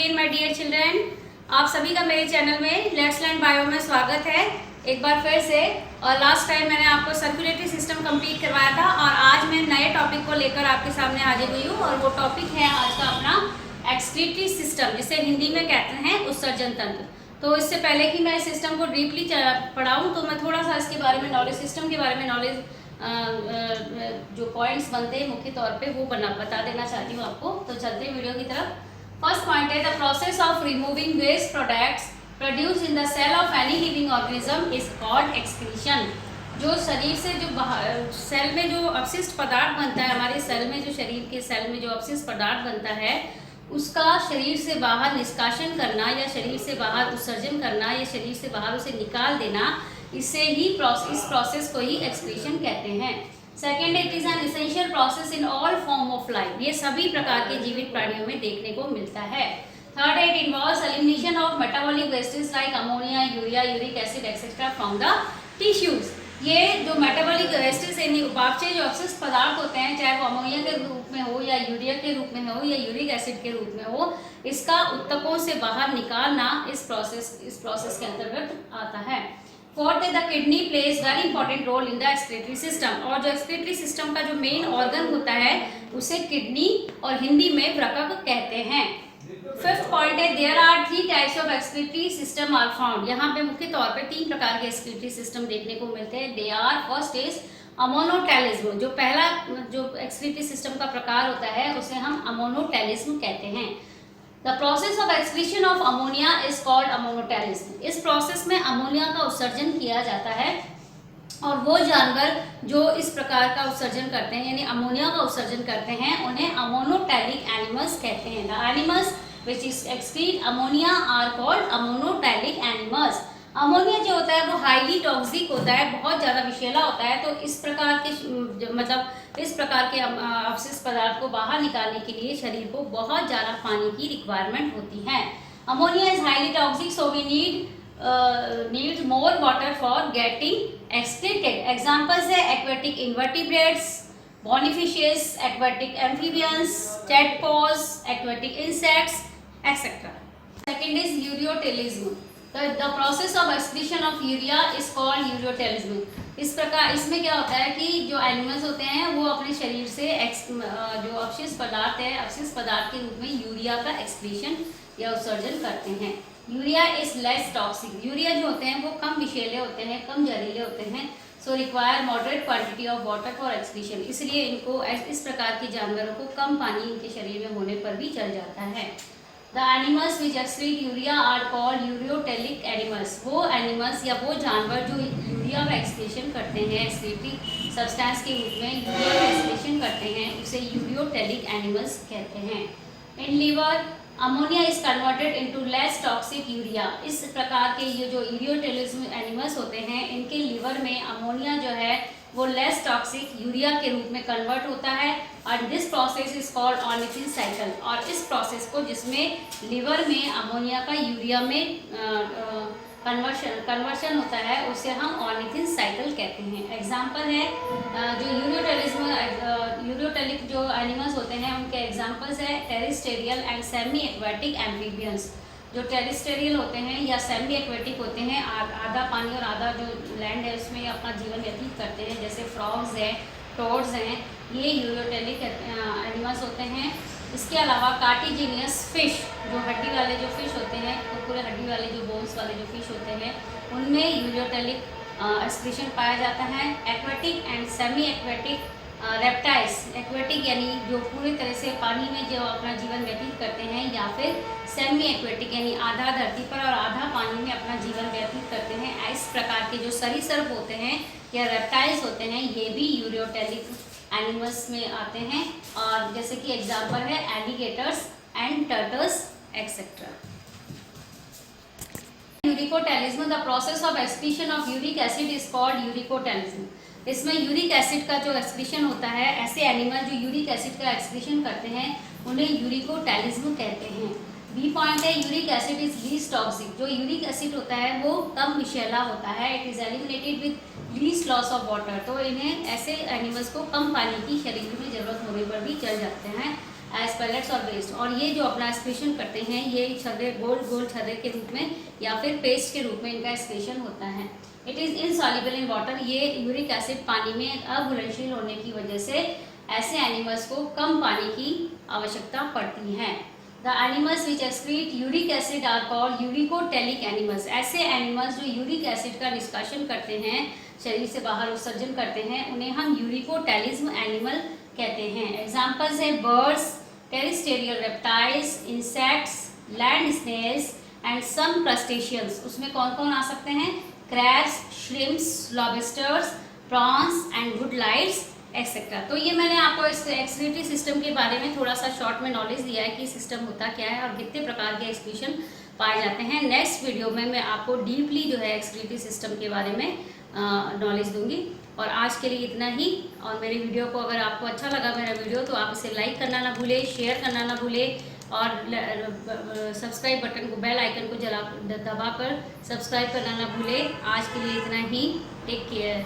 Again my dear children, आप सभी का मेरे चैनल में लेट्स लर्न बायो में स्वागत है एक बार फिर से। और लास्ट टाइम मैंने आपको सर्कुलेटरी सिस्टम कंप्लीट करवाया था और आज मैं नए टॉपिक को लेकर आपके सामने हाजिर हुई हूँ और वो टॉपिक है आज का अपना एक्सक्रीटरी सिस्टम, जिसे हिंदी में कहते हैं उत्सर्जन तंत्र। तो इससे पहले कि मैं इस सिस्टम को डीपली पढ़ाऊँ तो मैं थोड़ा सा इसके बारे में नॉलेज, सिस्टम के बारे में नॉलेज जो पॉइंट्स बनते हैं मुख्य तौर पे वो बता देना चाहती हूँ आपको। तो चलते हैं वीडियो की तरफ। फर्स्ट पॉइंट है the process of removing waste products produce in the cell of any living organism is called excretion. जो शरीर से जो सेल में जो अपशिष्ट पदार्थ बनता है, हमारे सेल में जो शरीर के सेल में जो अपशिष्ट पदार्थ बनता है उसका शरीर से बाहर निष्कासन करना या शरीर से बाहर उत्सर्जन करना या शरीर से बाहर उसे निकाल देना, इसे ही इस प्रोसेस को ही एक्सक्रीशन कहते हैं। Second, it is an essential process in all form of life. ये सभी प्रकार के जीवित प्राणियों में देखने को मिलता है। Third, it involves elimination of metabolic wastage like ammonia, urea, uric acid etcetera from the tissues. ये जो मेटाबॉलिक वेस्टेज यानी उपापचय जो अपशिष्ट पदार्थ होते हैं, चाहे वो अमोनिया के रूप में हो या यूरिया के रूप में हो या यूरिक एसिड के रूप में हो, इसका ऊतकों से बाहर निकालना इस प्रोसेस के अंतर्गत आता है। फोर्थ है the kidney plays very important role in the excretory system. और जो एक्सक्रीटरी सिस्टम का जो मेन ऑर्गन होता है उसे किडनी और हिंदी में वृक्क कहते हैं। फिफ्थ पॉइंट है there are 3 types of excretory system are found. यहाँ पे मुख्य तौर पे 3 प्रकार के एक्सक्रीटरी सिस्टम देखने को मिलते हैं। They are, first is ammonotelism. जो पहला जो एक्सक्रीटरी सिस्टम का प्रकार होता है उसे हम अमोनोटैलिज्म कहते हैं। The process of excretion of ammonia is called अमोनोटैलिज्म। इस प्रोसेस में अमोनिया का उत्सर्जन किया जाता है और वो जानवर जो इस प्रकार का उत्सर्जन करते हैं यानी अमोनिया का उत्सर्जन करते हैं उन्हें अमोनोटैलिक एनिमल्स कहते हैं। The animals which is excrete ammonia are called ammonotelic animals. Ammonia जो होता है वो हाईली टॉक्सिक होता है, बहुत ज़्यादा विषैला होता है। तो इस प्रकार के अपशिष्ट पदार्थ को बाहर निकालने के लिए शरीर को बहुत ज़्यादा पानी की रिक्वायरमेंट होती है। Ammonia is highly toxic so we need more water for getting excreted. Examples है aquatic invertebrates, bony fishes, aquatic amphibians, tadpoles, aquatic insects etcetera. Second is ureotelism. The process of excretion of urea is called ureotelism. इस प्रकार इसमें क्या होता है कि जो animals होते हैं वो अपने शरीर से जो अपशिष्ट पदार्थ है, अपशिष्ट पदार्थ के रूप में यूरिया का एक्सक्रीशन या उत्सर्जन करते हैं। Urea is less toxic. Urea जो होते हैं वो कम विषैले होते हैं, कम जहरीले होते हैं। So require moderate quantity of water for excretion. इसलिए इनको इस प्रकार के जानवरों को कम पानी इनके शरीर में होने पर भी चल जाता है। The animals which excrete urea are called ureotelic animals. वो एनिमल्स या वो जानवर जो यूरिया का एक्सक्रीशन करते हैं, एक्सक्रीटरी सब्सटेंस के रूप में यूरिया का एक्सक्रीशन करते हैं, उसे यूरियोटेलिक एनिमल्स कहते हैं। In liver ammonia is converted into less toxic urea. इस प्रकार के ये जो यूरियोटेलिज्म एनिमल्स होते हैं इनके लीवर में अमोनिया जो है वो लेस टॉक्सिक यूरिया के रूप में कन्वर्ट होता है और this process is called ornithine cycle. और इस प्रोसेस को जिसमें लिवर में अमोनिया का यूरिया में कन्वर्शन होता है उसे हम ऑर्निथिन साइकिल कहते हैं। एग्जाम्पल है जो यूरियोटेलिक जो एनिमल्स होते हैं उनके एग्जाम्पल्स है terrestrial and semi aquatic amphibians. जो टेरिस्टेरियल होते हैं या सेमी एक्वेटिक होते हैं, आधा पानी और आधा जो लैंड है उसमें अपना जीवन व्यतीत करते हैं, जैसे फ्रॉग्स हैं, टोड्स हैं, ये यूरियोटेलिक एनिमल्स होते हैं। इसके अलावा कार्टिजिनियस फिश, जो हड्डी वाले जो फिश होते हैं, पूरे हड्डी वाले जो बोन्स वाले जो फिश होते हैं उनमें यूरियोटेलिक एक्सक्रीशन पाया जाता है। Aquatic and semi aquatic reptiles, aquatic यानी जो पूरी तरह से पानी में जो अपना जीवन व्यतीत करते हैं, या फिर सेमी एक्वेटिक यानी आधा धरती पर और आधा पानी में अपना जीवन व्यतीत करते हैं। इस प्रकार के जो सरीसृप होते हैं या रेप्टाइल्स होते हैं ये भी यूरियोटेलिक एनिमल्स में आते हैं। और जैसे कि एग्जाम्पल है alligators and turtles etcetera. Uricotelism, the process of excretion of uric acid is called uricotelism. इसमें यूरिक एसिड का जो एक्सक्रीशन होता है, ऐसे एनिमल जो यूरिक एसिड का एक्सक्रीशन करते हैं उन्हें यूरिकोटेलिज्म कहते हैं। बी पॉइंट है uric acid is least toxic. जो यूरिक एसिड होता है वो कम विषैला होता है। It is eliminated with least loss of water. तो इन्हें ऐसे एनिमल्स को कम पानी की शरीर में जरूरत होने पर भी चल जाते हैं। एज पेलेट्स और वेस्ट। और ये जो अपना एक्सक्रीशन करते हैं ये छर्रे गोल गोल छर्रे के रूप में या फिर पेस्ट के रूप में इनका एक्सक्रीशन होता है। It is insoluble in water. ये यूरिक एसिड पानी में अघुलनशील होने की वजह से ऐसे एनिमल्स को कम पानी की आवश्यकता पड़ती है। The animals which excrete uric acid are called uricotelic animals. ऐसे एनिमल्स जो यूरिक एसिड का निष्कासन करते हैं, शरीर से बाहर उत्सर्जन करते हैं, उन्हें हम यूरिकोटेलिज्म एनिमल कहते हैं। एग्जाम्पल्स है birds, terrestrial reptiles, insects, land snails and some crustaceans. उसमें कौन कौन आ सकते हैं? Crabs, shrimps, lobsters, prawns and woodlice etcetera. तो ये मैंने आपको इस एक्सक्रीटरी सिस्टम के बारे में थोड़ा सा शॉर्ट में नॉलेज दिया है कि सिस्टम होता क्या है और कितने प्रकार के एक्सक्रीशन पाए जाते हैं। नेक्स्ट वीडियो में मैं आपको डीपली जो है एक्सक्रीटरी सिस्टम के बारे में नॉलेज दूंगी। और आज के लिए इतना ही। और मेरी वीडियो को अगर आपको अच्छा लगा मेरा वीडियो तो आप इसे लाइक करना ना भूलें, शेयर करना ना भूलें और सब्सक्राइब बटन को, बेल आइकन को दबाकर सब्सक्राइब करना ना भूलें। आज के लिए इतना ही। Take care.